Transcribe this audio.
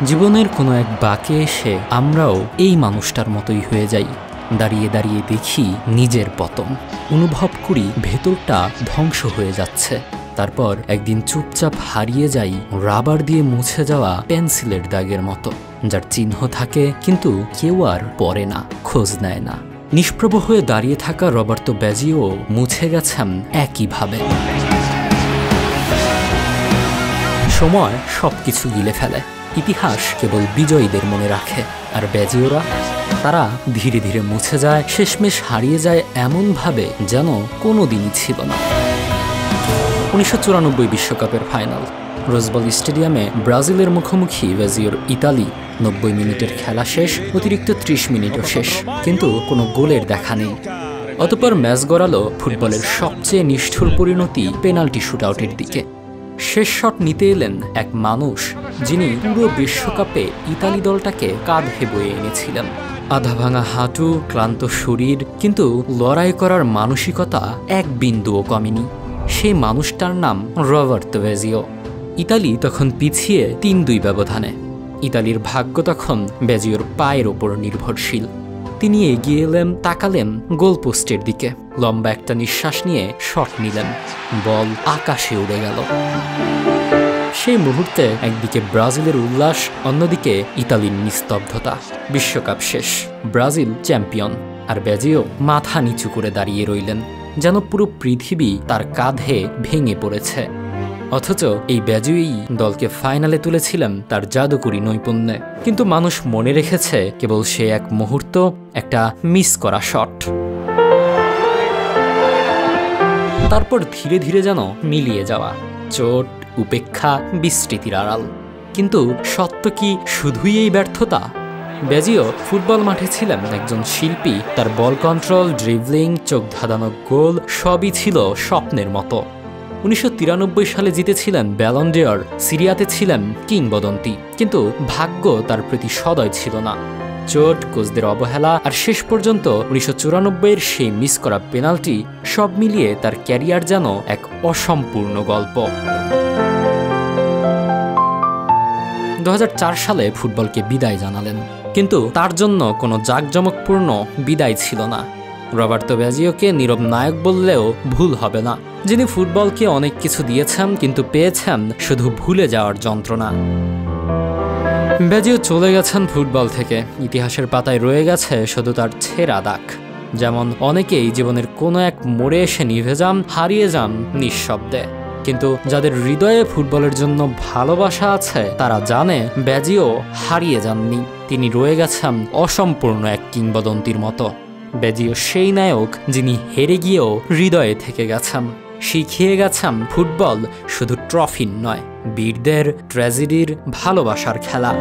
জীবনের কোনো এক বাঁকে এসে আমরাও এই মানুষটার মতোই হয়ে যাই। দাঁড়িয়ে দাঁড়িয়ে দেখি নিজের পতন, অনুভব করি ভেতরটা ধ্বংস হয়ে যাচ্ছে। তারপর একদিন চুপচাপ হারিয়ে যাই রাবার দিয়ে মুছে যাওয়া পেন্সিলের দাগের মতো, যার চিহ্ন থাকে কিন্তু কেউ আর পড়ে না, খোঁজ নেয় না। নিষ্প্রভ হয়ে দাঁড়িয়ে থাকা রবার্তো ব্যাজিও মুছে গেছেন একইভাবে। সময় সবকিছু গিলে ফেলে, ইতিহাস কেবল বিজয়ীদের মনে রাখে। আর ব্যাজিওরা, তারা ধীরে ধীরে মুছে যায়, শেষমেশ হারিয়ে যায় এমনভাবে যেন কোনোদিনই ছিল না। 1994 বিশ্বকাপের ফাইনাল, রোজবল স্টেডিয়ামে ব্রাজিলের মুখোমুখি ব্যাজিওর ইতালি। 90 মিনিটের খেলা শেষ, অতিরিক্ত 30 মিনিটও শেষ, কিন্তু কোনো গোলের দেখা নেই। অতঃপর ম্যাচ গড়ালো ফুটবলের সবচেয়ে নিষ্ঠুর পরিণতি, পেনাল্টি শুটআউটের দিকে। শেষ শট নিতে এলেন এক মানুষ যিনি পুরো বিশ্বকাপে ইতালি দলটাকে কাঁধে বয়ে এনেছিলেন। আধা ভাঙা হাঁটু, ক্লান্ত শরীর, কিন্তু লড়াই করার মানসিকতা এক বিন্দুও কমেনি। সেই মানুষটার নাম রবার্তো ব্যাজিও। ইতালি তখন পিছিয়ে 3-2 ব্যবধানে। ইতালির ভাগ্য তখন ব্যাজিওর পায়ের ওপর নির্ভরশীল। তিনি এগিয়ে এলেন, তাকালেন গোলপোস্টের দিকে, লম্বা একটা নিঃশ্বাস নিয়ে শট নিলেন। বল আকাশে উড়ে গেল। সেই মুহূর্তে একদিকে ব্রাজিলের উল্লাস, অন্যদিকে ইতালির নিস্তব্ধতা। বিশ্বকাপ শেষ, ব্রাজিল চ্যাম্পিয়ন, আর ব্যাজিও মাথা নিচু করে দাঁড়িয়ে রইলেন, যেন পুরো পৃথিবী তার কাঁধে ভেঙে পড়েছে। অথচ এই ব্যাজিওই দলকে ফাইনালে তুলেছিলেন তার জাদুকরী নৈপুণ্যে। কিন্তু মানুষ মনে রেখেছে কেবল সে এক মুহূর্ত, একটা মিস করা শট। তারপর ধীরে ধীরে যেন মিলিয়ে যাওয়া চোট, উপেক্ষা, বিস্মৃতির আড়াল। কিন্তু সত্য কি শুধুই এই ব্যর্থতা? ব্যাজিও ফুটবল মাঠে ছিলেন একজন শিল্পী। তার বল কন্ট্রোল, ড্রিবলিং, চোখ ধাঁধানো গোল সবই ছিল স্বপ্নের মতো। 1993 সালে জিতেছিলেন ব্যালন ডি'অর, সিরিয়াতে ছিলেন কিংবদন্তি, কিন্তু ভাগ্য তার প্রতি সদয় ছিল না। চোট, কোচদের অবহেলা, আর শেষ পর্যন্ত 1994-এর সেই মিস করা পেনাল্টি, সব মিলিয়ে তার ক্যারিয়ার যেন এক অসম্পূর্ণ গল্প। 2004 সালে ফুটবলকে বিদায় জানালেন, কিন্তু তার জন্য কোনো জাঁকজমকপূর্ণ বিদায় ছিল না। রবার্তো ব্যাজিওকে নীরব নায়ক বললেও ভুল হবে না, যিনি ফুটবলকে অনেক কিছু দিয়েছেন, কিন্তু পেয়েছেন শুধু ভুলে যাওয়ার যন্ত্রণা। ব্যাজিও চলে গেছেন ফুটবল থেকে, ইতিহাসের পাতায় রয়ে গেছে শুধু তার ছেঁড়া দাগ। যেমন অনেকেই জীবনের কোনো এক মোড়ে এসে নিভে যান, হারিয়ে যান নিঃশব্দে, কিন্তু যাদের হৃদয়ে ফুটবলের জন্য ভালোবাসা আছে তারা জানে ব্যাজিও হারিয়ে যাননি, তিনি রয়ে গেছেন অসম্পূর্ণ এক কিংবদন্তির মতো। ব্যাজিও সেই নায়ক যিনি হেরে গিয়েও হৃদয়ে থেকে গেছেন, শিখিয়ে গেছেন ফুটবল শুধু ট্রফির নয়, বীরদের, ট্র্যাজেডির, ভালোবাসার খেলা।